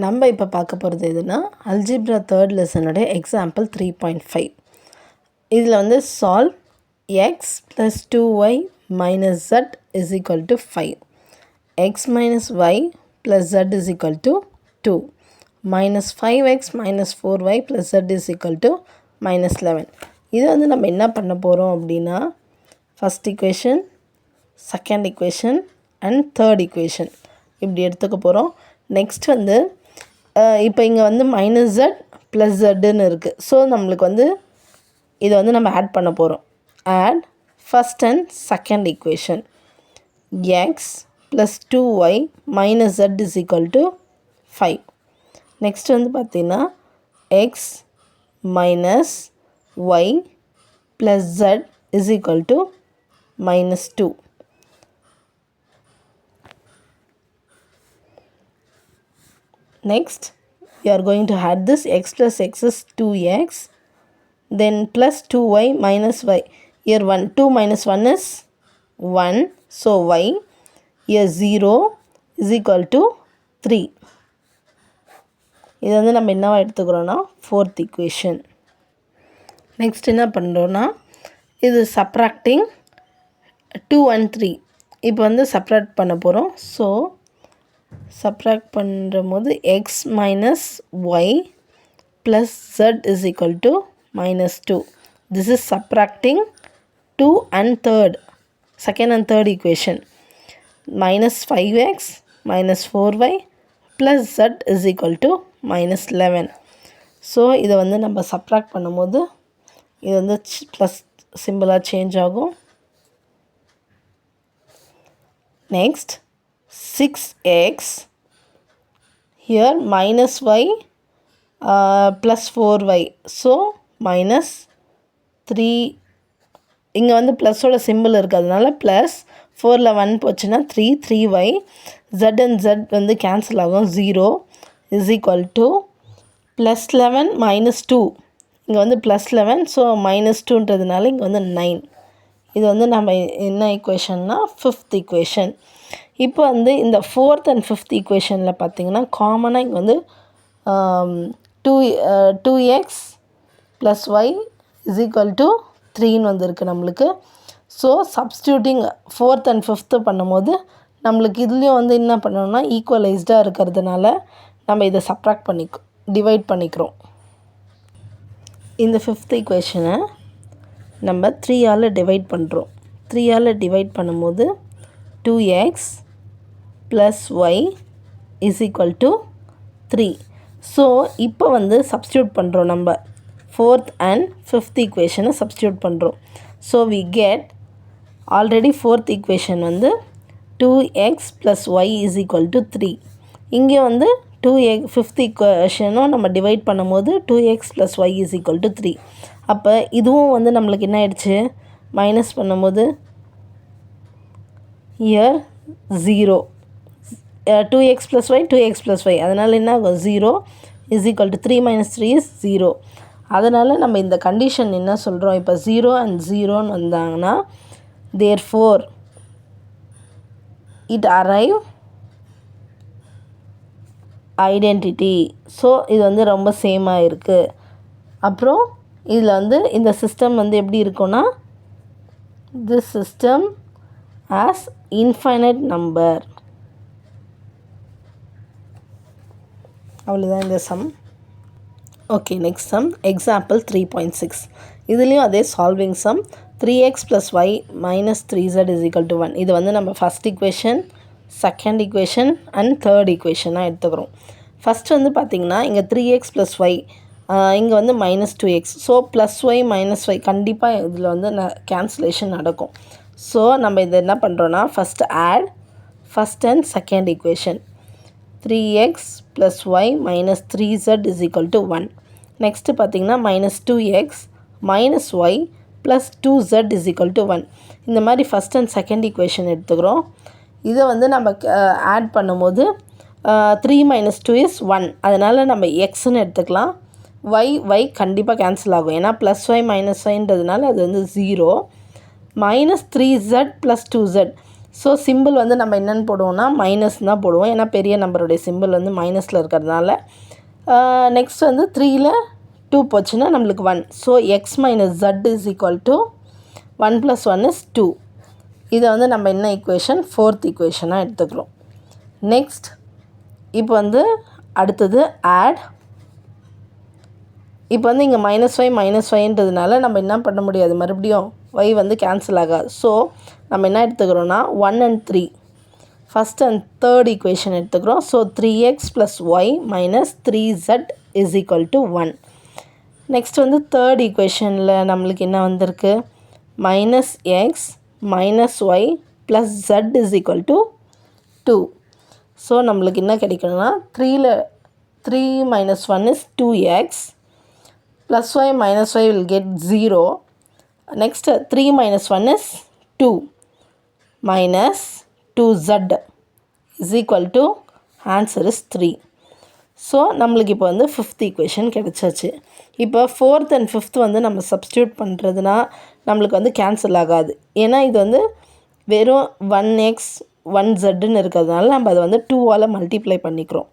நம்ம இப்போ பார்க்க போகிறது எதுனா அல்ஜிப்ரா 3rd லெசனோட எக்ஸாம்பிள் 3.5. இதில் வந்து solve x plus 2y minus z is equal to 5, x minus y plus z is equal to 2, minus 5x minus 4y plus z is equal to minus 11. இது வந்து நம்ம என்ன பண்ண போகிறோம் அப்படின்னா first equation, second equation and third equation இப்படி எடுத்துக்க போகிறோம். நெக்ஸ்ட் வந்து இப்போ இங்கே வந்து மைனஸ் ஜெட் ப்ளஸ் ஜெட்டுன்னு இருக்குது. ஸோ நம்மளுக்கு வந்து இதை வந்து நம்ம ஆட் பண்ண போகிறோம். Add first and second equation, x plus 2y minus z is equal to 5. Next வந்து பார்த்திங்கன்னா x minus y plus z is equal to minus 2. Next, we are going to add this x plus x is 2x, then plus 2y minus y. Here 1, 2 minus 1 is 1, so y. Here 0 is equal to 3. இது வந்து நம்ம என்னவா எடுத்துக்கிறோன்னா fourth equation. Next என்ன பண்ணுறோன்னா இது subtracting 2 and 3. இப்போ வந்து subtract பண்ண போகிறோம். ஸோ subtract பண்ணுற போது x minus y plus z is equal to minus 2. This is subtracting 2 and second and third equation. Minus 5x minus 4y plus z is equal to minus 11. So இதை வந்து நம்ம subtract பண்ணும்போது இது வந்து plus சிம்பிளாக change ஆகும். Next 6x, here minus y plus 4y, so minus 3. இங்கே வந்து ப்ளஸோட சிம்பிள் இருக்கிறதுனால ப்ளஸ் 4ல் 1 போச்சுன்னா 3y, z and z வந்து கேன்சல் ஆகும், 0 is equal to plus 11 minus 2. இங்கே வந்து plus 11, ஸோ minus 2ன்றதுனால இங்கே வந்து 9. இது வந்து நம்ம என்ன ஈக்குவேஷன்னா ஃபிஃப்த் ஈக்குவேஷன். இப்போ வந்து இந்த ஃபோர்த் அண்ட் ஃபிஃப்த் ஈக்குவேஷனில் பார்த்திங்கன்னா காமனாக இங்கே வந்து 2x plus y is equal to 3ன்னு வந்துருக்கு நம்மளுக்கு. So substituting fourth and fifth பண்ணும்போது நம்மளுக்கு இதுலேயும் வந்து என்ன பண்ணணும்னா ஈக்குவலைஸ்டாக இருக்கிறதுனால நம்ம இதை சப்ராக்ட் டிவைட் பண்ணிக்கிறோம். இந்த ஃபிஃப்த் ஈக்குவேஷனை நம்ம 3ஆல் டிவைட் பண்ணுறோம். 3ஆல் டிவைட் பண்ணும்போது 2x plus y is equal to 3. So இப்போ வந்து சப்ஸ்டியூட் பண்ணுறோம், நம்ம ஃபோர்த் அண்ட் ஃபிஃப்த் ஈக்குவேஷனை சப்ஸ்டியூட் பண்ணுறோம். So we get already fourth equation வந்து 2x plus y is equal to 3. இங்கே வந்து ஃபிஃப்த் ஈக்குவேஷனும் நம்ம டிவைட் பண்ணும்போது 2x plus y is equal to 3. அப்போ இதுவும் வந்து நம்மளுக்கு என்ன ஆயிடுச்சு, மைனஸ் பண்ணும்போது இயர் 0, 2x plus y 2x plus y, அதனால் என்ன ஆகும் 0 is equal to 3 minus 3 is 0. அதனால் நம்ம இந்த கண்டிஷன் என்ன சொல்கிறோம், இப்போ 0 அண்ட் 0ன்னு வந்தாங்கன்னா therefore it arrive identity. So இது வந்து ரொம்ப சேமாக இருக்குது. அப்புறம் இதில் வந்து இந்த சிஸ்டம் வந்து எப்படி இருக்குன்னா this system as infinite number. அவ்வளோதான் இந்த sum. Okay, next sum example 3.6. இதுலேயும் அதே solving sum 3x plus y minus 3z is equal to 1. இது வந்து நம்ம first equation, second equation and third ஈக்குவேஷனாக எடுத்துக்கிறோம். ஃபஸ்ட் வந்து பார்த்திங்கன்னா இங்கே 3x ப்ளஸ் ஒய், இங்கே வந்து minus 2x, so plus y minus y கண்டிப்பாக இதில் வந்து கேன்சலேஷன் நடக்கும். ஸோ நம்ம இதை என்ன பண்ணுறோன்னா first add first and second equation, 3x plus y minus 3z is equal to 1. Next பார்த்திங்கன்னா minus 2x minus y plus 2z is equal to 1. இந்த மாதிரி ஃபஸ்ட் அண்ட் செகண்ட் ஈக்குவேஷன் எடுத்துக்கிறோம். இதை வந்து நம்ம ஆட் பண்ணும்போது 3 மைனஸ் 2 இஸ் 1, அதனால் நம்ம எக்ஸ்ன்னு எடுத்துக்கலாம். ஒய் கண்டிப்பாக கேன்சல் ஆகும், ஏன்னா ப்ளஸ் ஒய் மைனஸ் ஒய்ன்றதுனால அது வந்து 0. Minus 3z plus 2z, so simple வந்து நம்ம என்னென்னு போடுவோம்னா மைனஸ் தான் போடுவோம், ஏன்னா பெரிய நம்பருடைய சிம்பிள் வந்து மைனஸில் இருக்கிறதுனால. நெக்ஸ்ட் வந்து 3ல் 2 போச்சுன்னா நம்மளுக்கு 1. So X minus Z is equal to 1 + 1 is 2. இதை வந்து நம்ம என்ன ஈக்குவேஷன், 4th ஈக்குவேஷனாக எடுத்துக்கிறோம். நெக்ஸ்ட் இப்போ வந்து அடுத்தது ஆட். இப்போ வந்து இங்கே -5 நம்ம என்ன பண்ண முடியாது, மறுபடியும் y வந்து கேன்சல் ஆகாது. ஸோ நம்ம என்ன எடுத்துக்கிறோன்னா 1 and 3 first and third equation எடுத்துக்கிறோம். So 3x + y - 3z is equal to 1. Next வந்து தேர்ட் ஈக்குவேஷனில் நம்மளுக்கு என்ன வந்திருக்கு, -x - y + z is equal to 2. So நம்மளுக்கு என்ன கிடைக்கணும்னா 3 - 1 is 2x + y - y will get 0. Next 3 - 1 is 2 minus 2z is equal to answer is 3. So நம்மளுக்கு இப்போ வந்து 5th ஈக்குவேஷன் கிடச்சாச்சு. இப்போ 4th and 5th வந்து நம்ம சப்ஸ்டியூட் பண்ணுறதுனா நம்மளுக்கு வந்து கேன்சல் ஆகாது, ஏன்னா இது வந்து வெறும் 1x 1zன்னு இருக்கிறதுனால நம்ம அதை வந்து 2ஆல் மல்டிப்ளை பண்ணிக்கிறோம்.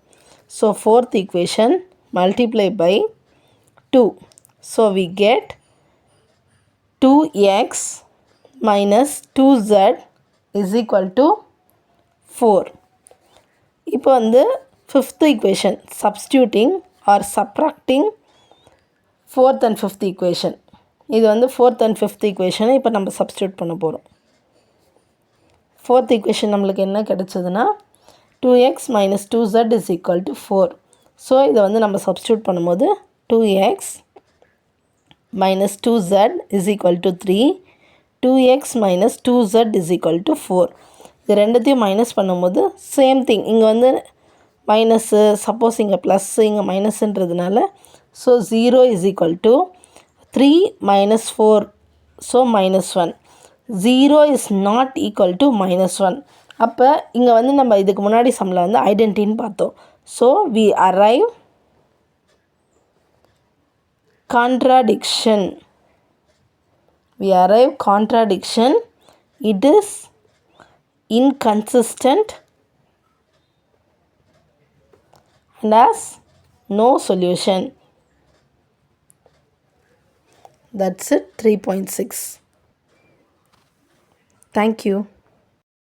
So 4th equation multiply by 2. So we get 2x - 2z is equal to 4. இப்போ வந்து 5th equation substituting or subtracting 4th and 5th equation. இது வந்து 4th and 5th ஈக்குவேஷனை இப்போ நம்ம சப்ஸ்டியூட் பண்ண போகிறோம். 4th ஈக்குவேஷன் நம்மளுக்கு என்ன கிடைச்சதுன்னா 2x - 2z is equal to 4. So இதை வந்து நம்ம சப்ஸ்டியூட் பண்ணும்போது 2x - 2z is equal to 3, 2x - 2z is equal to 4. இது ரெண்டுத்தையும் மைனஸ் பண்ணும்போது சேம் திங், இங்கே வந்து மைனஸு, சப்போஸ் இங்கே ப்ளஸ்ஸு இங்கே மைனஸுன்றதுனால so 0 is equal to 3 - 4, so -1. 0 is not equal to -1. அப்போ இங்கே வந்து நம்ம இதுக்கு முன்னாடி சம்மில் வந்து ஐடென்டின்னு பார்த்தோம். So we arrive contradiction. It is inconsistent and has no solution. That's it, 3.6. Thank you.